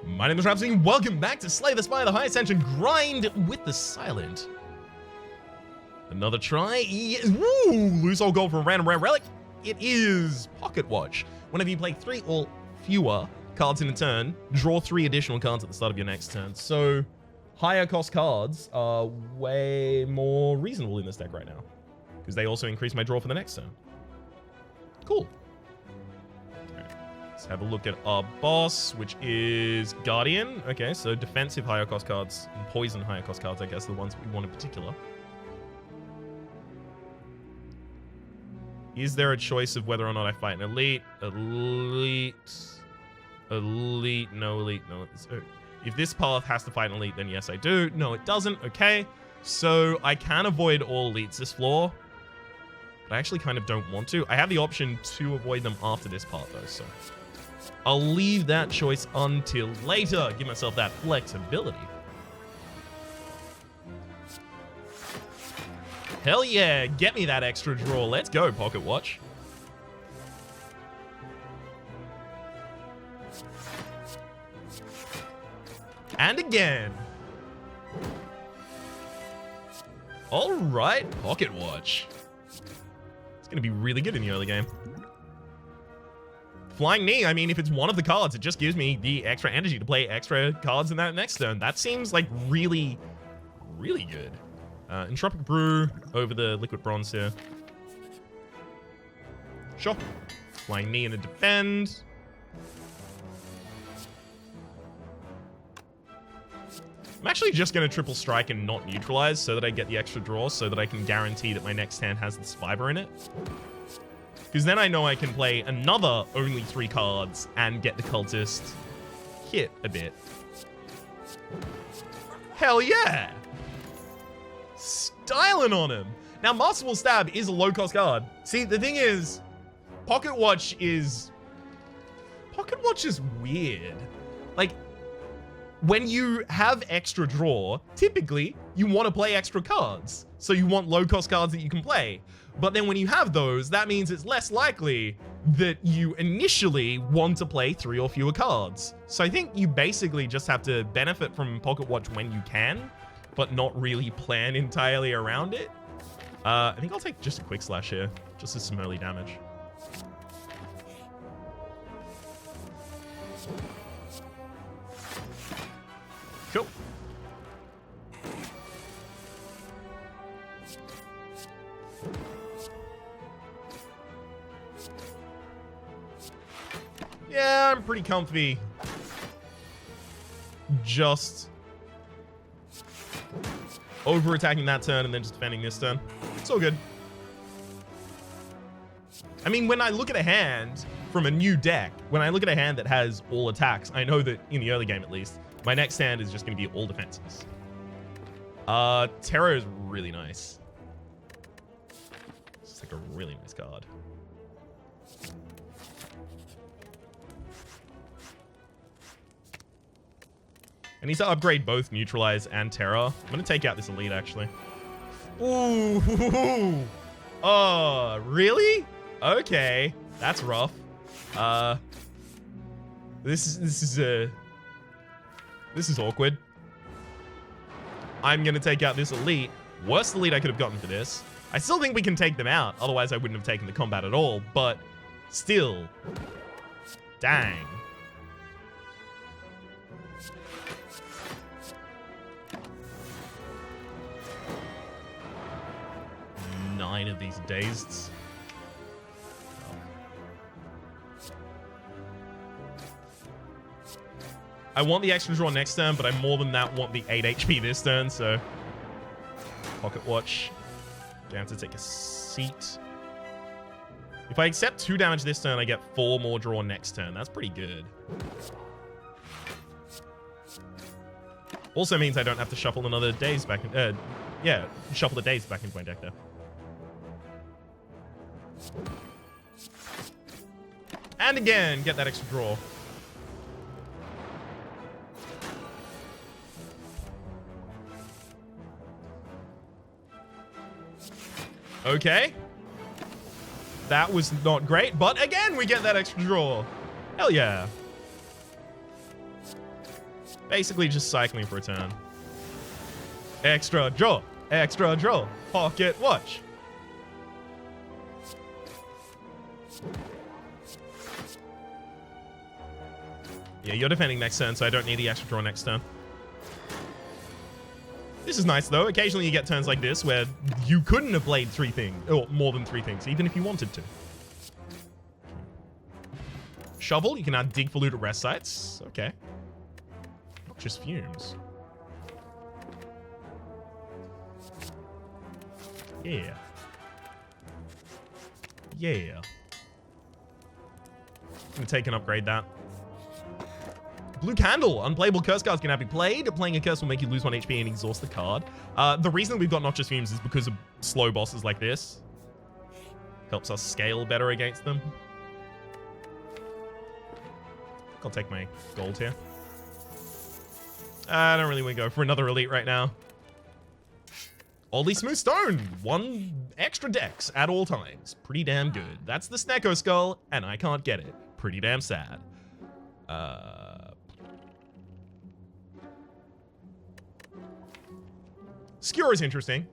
My name is Rhapsody, and welcome back to Slay the Spire, the high Ascension grind with the silent. Another try. Woo! Lose all gold from a random rare relic. It is Pocket Watch. Whenever you play 3 or fewer cards in a turn, draw 3 additional cards at the start of your next turn. So, higher cost cards are way more reasonable in this deck right now, because they also increase my draw for the next turn. Cool. Let's have a look at our boss, which is Guardian. Okay, so defensive higher cost cards and poison higher cost cards, I guess, are the ones we want in particular. Is there a choice of whether or not I fight an elite? Elite, no elite, no. If this path has to fight an elite, then yes, I do. No, it doesn't. Okay, so I can avoid all elites this floor, but I actually kind of don't want to. I have the option to avoid them after this part, though, so I'll leave that choice until later. Give myself that flexibility. Hell yeah, get me that extra draw. Let's go, Pocket Watch. And again. All right, Pocket Watch. It's going to be really good in the early game. Flying Knee, I mean, if it's one of the cards, it just gives me the extra energy to play extra cards in that next turn. That seems like really, really good. Entropic Brew over the Liquid Bronze here. Sure. Flying Knee in a defend. I'm actually just going to triple strike and not neutralize so that I get the extra draw, so that I can guarantee that my next hand has the Spire in it. Because then I know I can play another only 3 cards and get the Cultist hit a bit. Hell yeah! Styling on him. Now, Masterful Stab is a low-cost card. See, the thing is, Pocket Watch is weird. Like, when you have extra draw, typically, you want to play extra cards. So you want low-cost cards that you can play. But then when you have those, that means it's less likely that you initially want to play 3 or fewer cards. So I think you basically just have to benefit from Pocket Watch when you can, but not really plan entirely around it. I think I'll take just a Quick Slash here, just as some early damage. Cool. Yeah, I'm pretty comfy. Just over-attacking that turn and then just defending this turn. It's all good. I mean, when I look at a hand from a new deck, when I look at a hand that has all attacks, I know that in the early game at least, my next hand is just going to be all defenses. Terror is really nice. It's like a really nice card. I need to upgrade both Neutralize and Terror. I'm going to take out this Elite, actually. Ooh. Oh, really? Okay. That's rough. This is awkward. I'm going to take out this Elite. Worst Elite I could have gotten for this. I still think we can take them out. Otherwise, I wouldn't have taken the combat at all. But still. Dang. Nine of these dazed. I want the extra draw next turn, but I more than that want the 8 HP this turn, so Pocket Watch. Gonna have to take a seat. If I accept 2 damage this turn, I get 4 more draw next turn. That's pretty good. Also means I don't have to shuffle another daze back in, yeah, shuffle the daze back into my deck there. And again, get that extra draw. Okay. That was not great, but again, we get that extra draw. Hell yeah. Basically just cycling for a turn. Extra draw. Extra draw. Pocket watch. Yeah, you're defending next turn, so I don't need the extra draw next turn. This is nice, though. Occasionally you get turns like this where you couldn't have played 3 things, or more than 3 things, even if you wanted to. Shovel, you can now dig for loot at rest sites. Okay. Noxious fumes. Yeah. Yeah. I'm gonna take and upgrade that. Blue Candle. Unplayable curse cards can now be played. Playing a curse will make you lose 1 HP and exhaust the card. The reason we've got Noxious Fumes is because of slow bosses like this. Helps us scale better against them. I'll take my gold here. I don't really want to go for another elite right now. Oddly Smooth Stone. 1 extra dex at all times. Pretty damn good. That's the Snecko Skull, and I can't get it. Pretty damn sad. Skewer is interesting.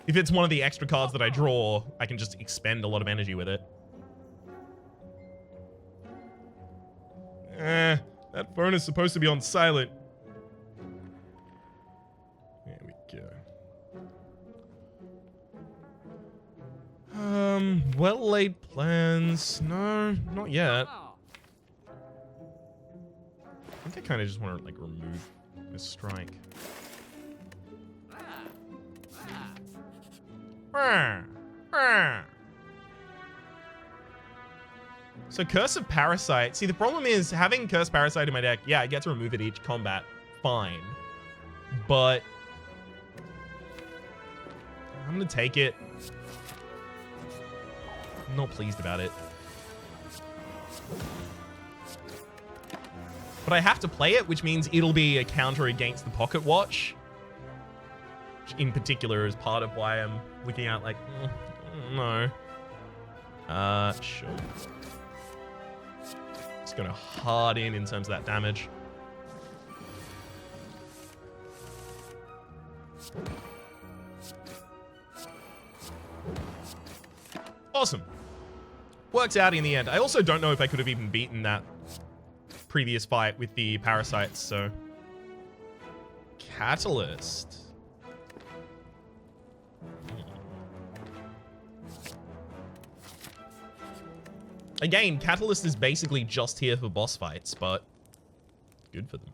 If it's one of the extra cards that I draw, I can just expend a lot of energy with it. That phone is supposed to be on silent. There we go. Well-laid plans. No, not yet. I think I kind of just want to, like, remove this strike. So Curse of Parasite. See, the problem is having Curse Parasite in my deck, yeah, I get to remove it each combat. Fine. But I'm going to take it. I'm not pleased about it. But I have to play it, which means it'll be a counter against the Pocket Watch. Which in particular is part of why I'm looking out like, no. Sure. It's gonna hard in terms of that damage. Awesome. Works out in the end. I also don't know if I could have even beaten that previous fight with the parasites, so. Catalyst. Again, Catalyst is basically just here for boss fights, but good for them.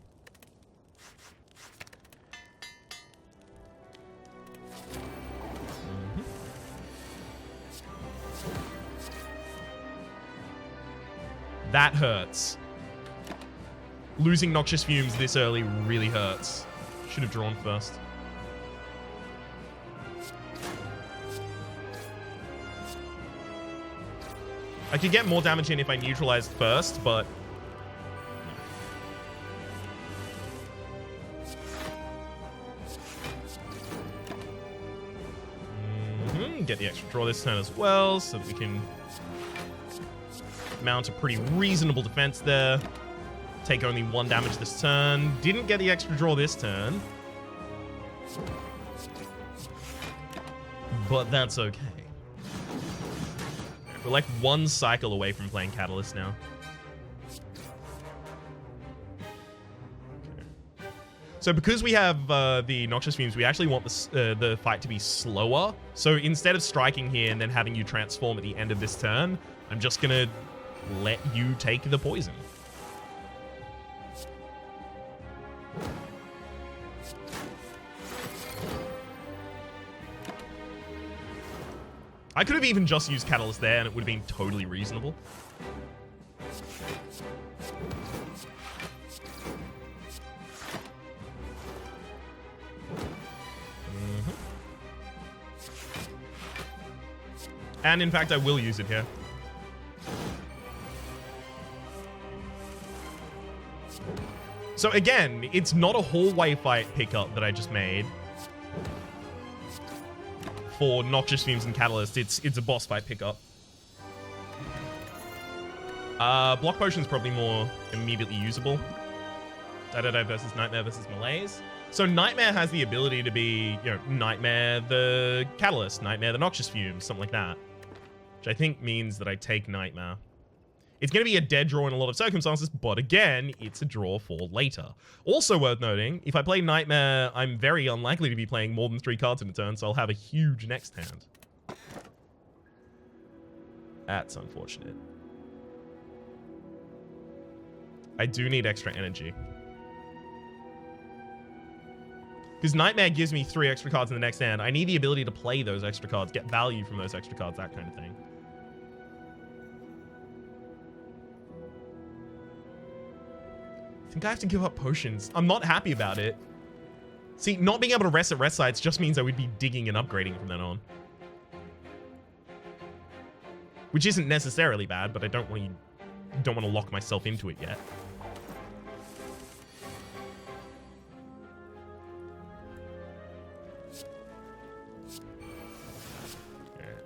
That hurts. Losing Noxious Fumes this early really hurts. Should have drawn first. I could get more damage in if I neutralized first, but get the extra draw this turn as well, so that we can mount a pretty reasonable defense there. Take only 1 damage this turn. Didn't get the extra draw this turn, but that's okay. We're like 1 cycle away from playing Catalyst now. Okay. So because we have the Noxious Fumes, we actually want the fight to be slower. So instead of striking here and then having you transform at the end of this turn, I'm just gonna let you take the poison. I could have even just used Catalyst there and it would have been totally reasonable. And in fact, I will use it here. So again, it's not a hallway fight pickup that I just made. For Noxious Fumes and Catalyst, it's a boss fight pickup. Block Potion's probably more immediately usable. Da-da-da versus Nightmare versus Malaise. So Nightmare has the ability to be, you know, Nightmare the Catalyst, Nightmare the Noxious Fumes, something like that. Which I think means that I take Nightmare. It's going to be a dead draw in a lot of circumstances, but again, it's a draw for later. Also worth noting, if I play Nightmare, I'm very unlikely to be playing more than 3 cards in a turn, so I'll have a huge next hand. That's unfortunate. I do need extra energy. Because Nightmare gives me 3 extra cards in the next hand. I need the ability to play those extra cards, get value from those extra cards, that kind of thing. I think I have to give up potions. I'm not happy about it. See, not being able to rest at rest sites just means I would be digging and upgrading from then on. Which isn't necessarily bad, but I don't want to lock myself into it yet.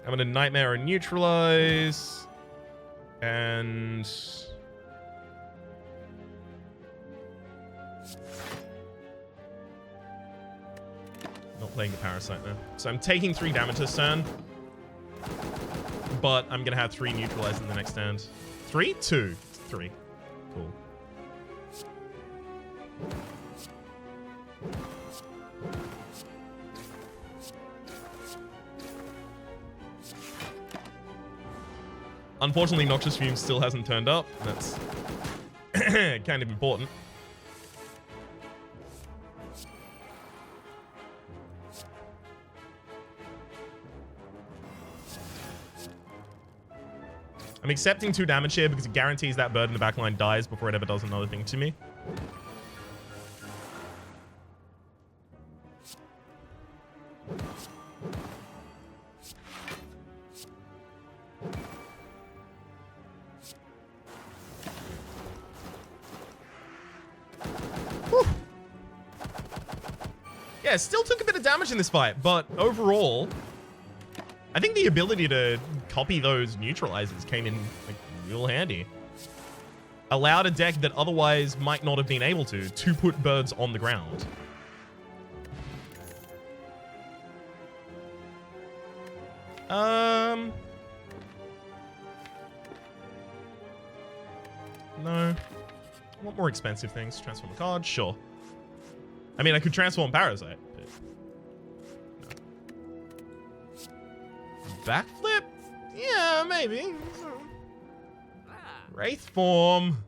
I'm gonna Nightmare and Neutralize. And... not playing the Parasite now. So I'm taking 3 damage this turn. But I'm gonna have 3 Neutralize in the next hand. 3? 2. 3. Cool. Unfortunately, Noxious Fumes still hasn't turned up. That's kind of important. I'm accepting 2 damage here because it guarantees that bird in the backline dies before it ever does another thing to me. Whew. Yeah, still took a bit of damage in this fight, but overall, I think the ability to copy those neutralizers came in like real handy. Allowed a deck that otherwise might not have been able to put birds on the ground. No. I want more expensive things. Transform a card? Sure. I mean, I could transform Parasite. But no. Backflip? Yeah, maybe. Wraith form.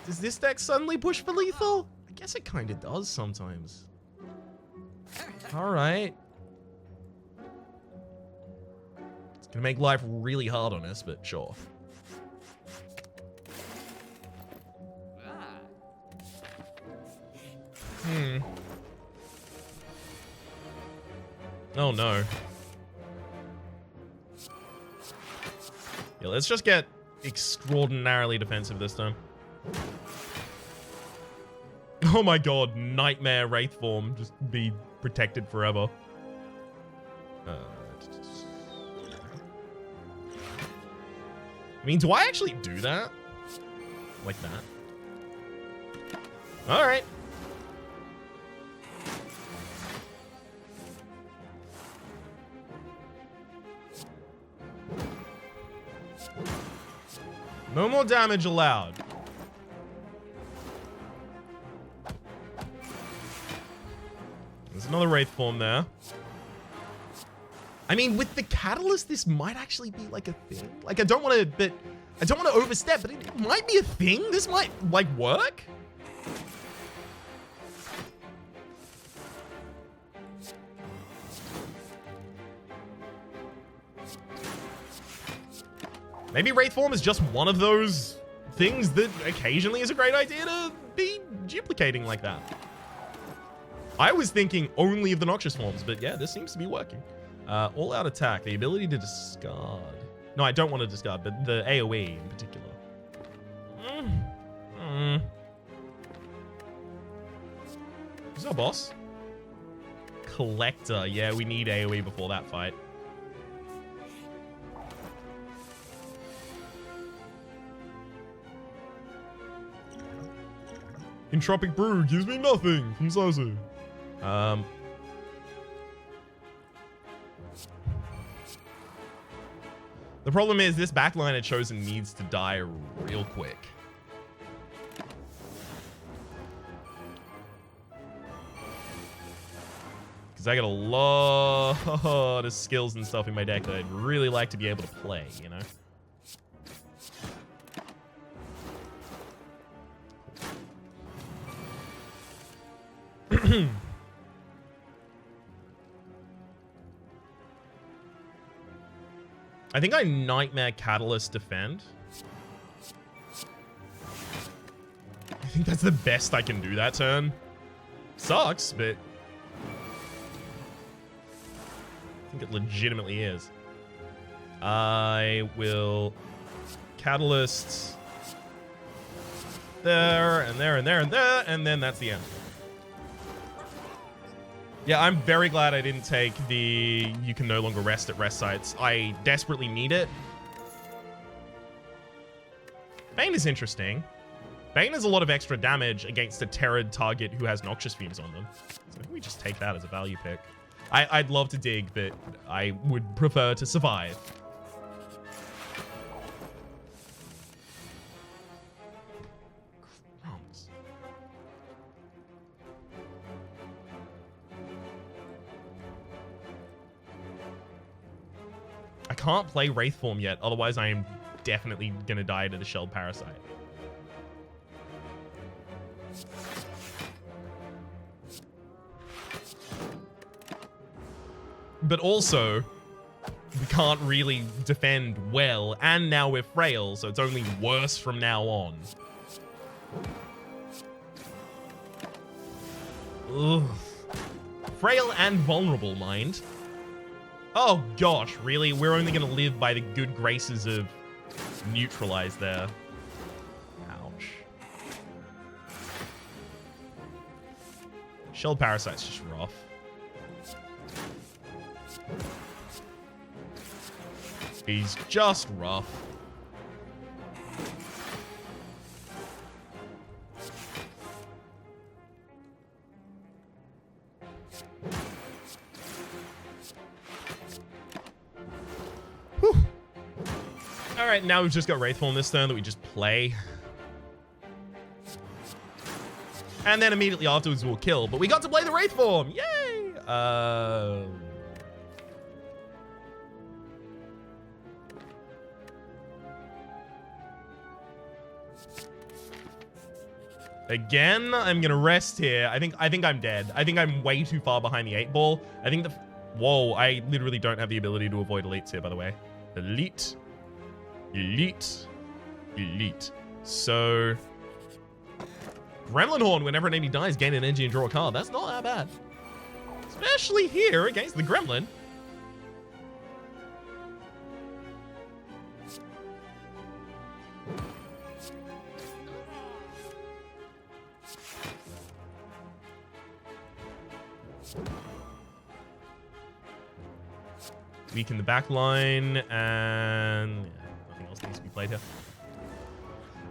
Does this deck suddenly push for lethal? I guess it kind of does sometimes. Alright. It's gonna make life really hard on us, but sure. Oh no. Yeah, let's just get extraordinarily defensive this time. Oh my god, Nightmare Wraith form. Just be protected forever. I mean, do I actually do that? Like that? Alright. No more damage allowed. There's another Wraith form there. I mean, with the Catalyst, this might actually be like a thing. Like, I don't want to overstep, but it might be a thing. This might, like, work. Maybe Wraith form is just one of those things that occasionally is a great idea to be duplicating like that. I was thinking only of the Noxious forms, but yeah, this seems to be working. All out attack, the ability to discard. No, I don't want to discard, but the AoE in particular. Who's our boss? Collector. Yeah, we need AoE before that fight. Entropic Brew gives me nothing from Sosu. The problem is this backline at Chosen needs to die real quick. Because I got a lot of skills and stuff in my deck that I'd really like to be able to play, you know? I think I Nightmare Catalyst defend. I think that's the best I can do that turn. Sucks, but I think it legitimately is. I will Catalyst there, and there, and there, and there, and then that's the end. Yeah, I'm very glad I didn't take the you can no longer rest at rest sites. I desperately need it. Bane is interesting. Bane has a lot of extra damage against a Terran target who has Noxious Fumes on them. So we just take that as a value pick. I'd love to dig, but I would prefer to survive. Crumbs. I can't play Wraithform yet, otherwise I am definitely gonna die to the Shelled Parasite. But also, we can't really defend well, and now we're frail, so it's only worse from now on. Ugh. Frail and vulnerable, mind. Oh gosh, really? We're only gonna live by the good graces of Neutralize there. Ouch. Shelled Parasite's just rough. He's just rough. Whew. All right, now we've just got Wraithform this turn that we just play. And then immediately afterwards we'll kill. But we got to play the Wraithform! Yay! Again, I'm gonna rest here. I think I'm dead. I think I'm way too far behind the 8-ball. I think whoa, I literally don't have the ability to avoid elites here, by the way. Elite. Elite. Elite. So Gremlin Horn, whenever an enemy dies, gain an energy and draw a card. That's not that bad. Especially here against the Gremlin. Weaken the back line, and yeah, nothing else needs to be played here.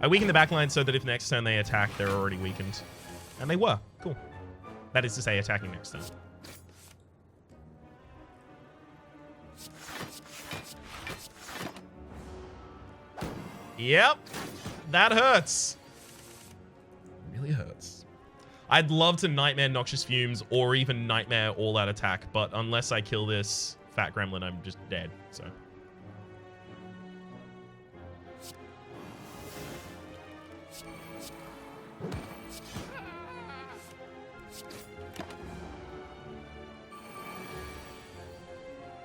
I weaken the back line so that if next turn they attack, they're already weakened. And they were. Cool. That is to say, attacking next turn. Yep. That hurts. Really hurts. I'd love to Nightmare Noxious Fumes or even Nightmare All-Out Attack, but unless I kill this Fat Gremlin, I'm just dead, so.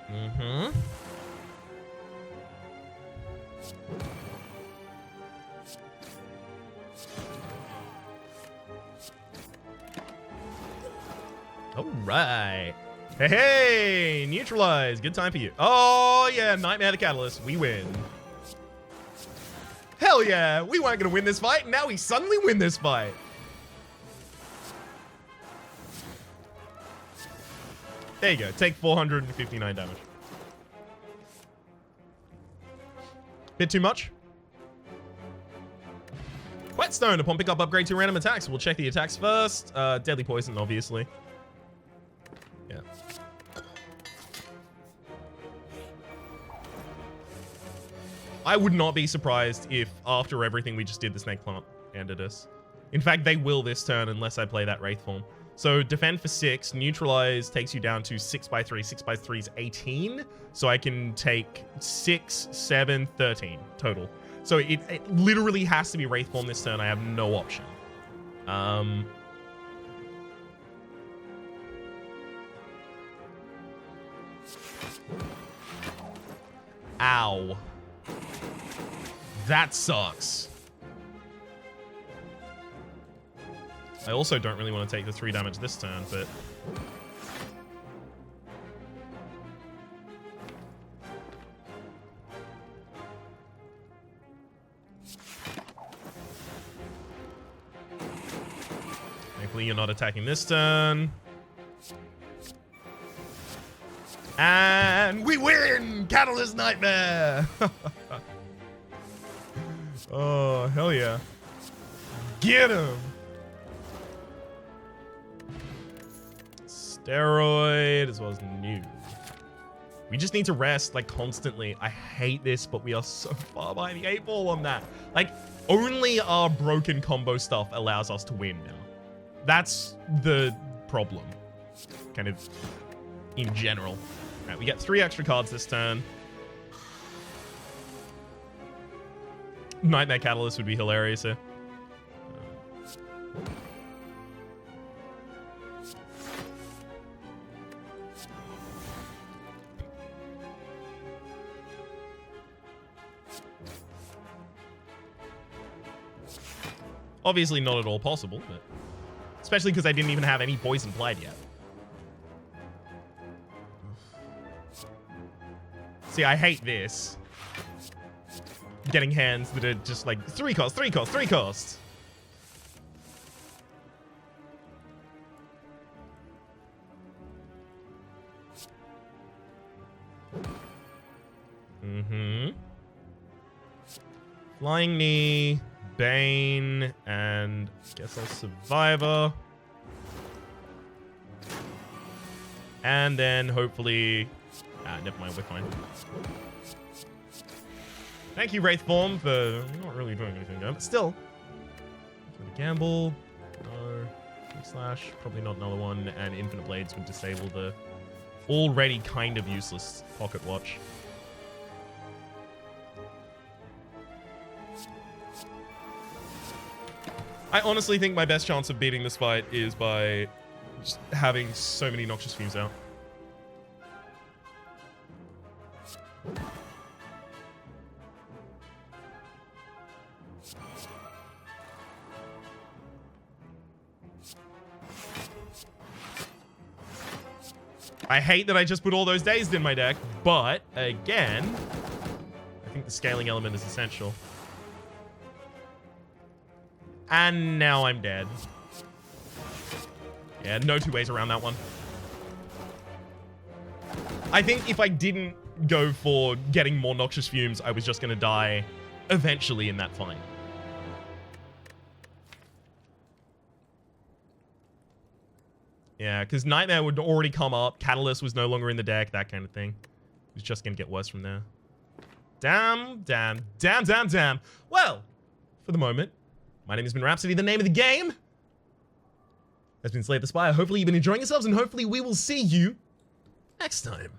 Mm-hmm. All right. Hey, hey, neutralize. Good time for you. Oh, yeah, Nightmare the Catalyst. We win. Hell yeah. We weren't going to win this fight. And now we suddenly win this fight. There you go. Take 459 damage. Bit too much? Whetstone. Upon pick up, upgrade to random attacks. We'll check the attacks first. Deadly poison, obviously. Yeah. I would not be surprised if after everything we just did, the snake plant ended us. In fact, they will this turn unless I play that Wraith form. So defend for 6, neutralize takes you down to 6 by 3. 6 by 3 is 18. So I can take 6, 7, 13 total. So it literally has to be Wraith form this turn. I have no option. Ow. That sucks. I also don't really want to take the 3 damage this turn, but... Thankfully, you're not attacking this turn. And we win! Catalyst Nightmare! Oh, hell yeah. Get him! Steroid as well as new. We just need to rest like constantly. I hate this, but we are so far behind the 8 ball on that. Like, only our broken combo stuff allows us to win now. That's the problem. Kind of in general. Alright, we get 3 extra cards this turn. Nightmare Catalyst would be hilarious here. Obviously not at all possible, but especially because I didn't even have any poison played yet. See, I hate this. Getting hands that are just like 3 costs, 3 costs, 3 costs. Flying Knee, Bane, and guess I'll Survivor. And then hopefully... never mind, we're fine. Thank you, Wraith Form, for not really doing anything there, but still. Gamble. No. Slash. Probably not another one. And Infinite Blades would disable the already kind of useless Pocket Watch. I honestly think my best chance of beating this fight is by just having so many Noxious Fumes out. I hate that I just put all those dazed in my deck, but again, I think the scaling element is essential. And now I'm dead. Yeah, no 2 ways around that one. I think if I didn't go for getting more Noxious Fumes, I was just going to die eventually in that fight. Yeah, because Nightmare would already come up. Catalyst was no longer in the deck, that kind of thing. It was just going to get worse from there. Damn, damn, damn, damn, damn. Well, for the moment, my name has been Rhapsody. The name of the game has been Slay the Spire. Hopefully you've been enjoying yourselves, and hopefully we will see you next time.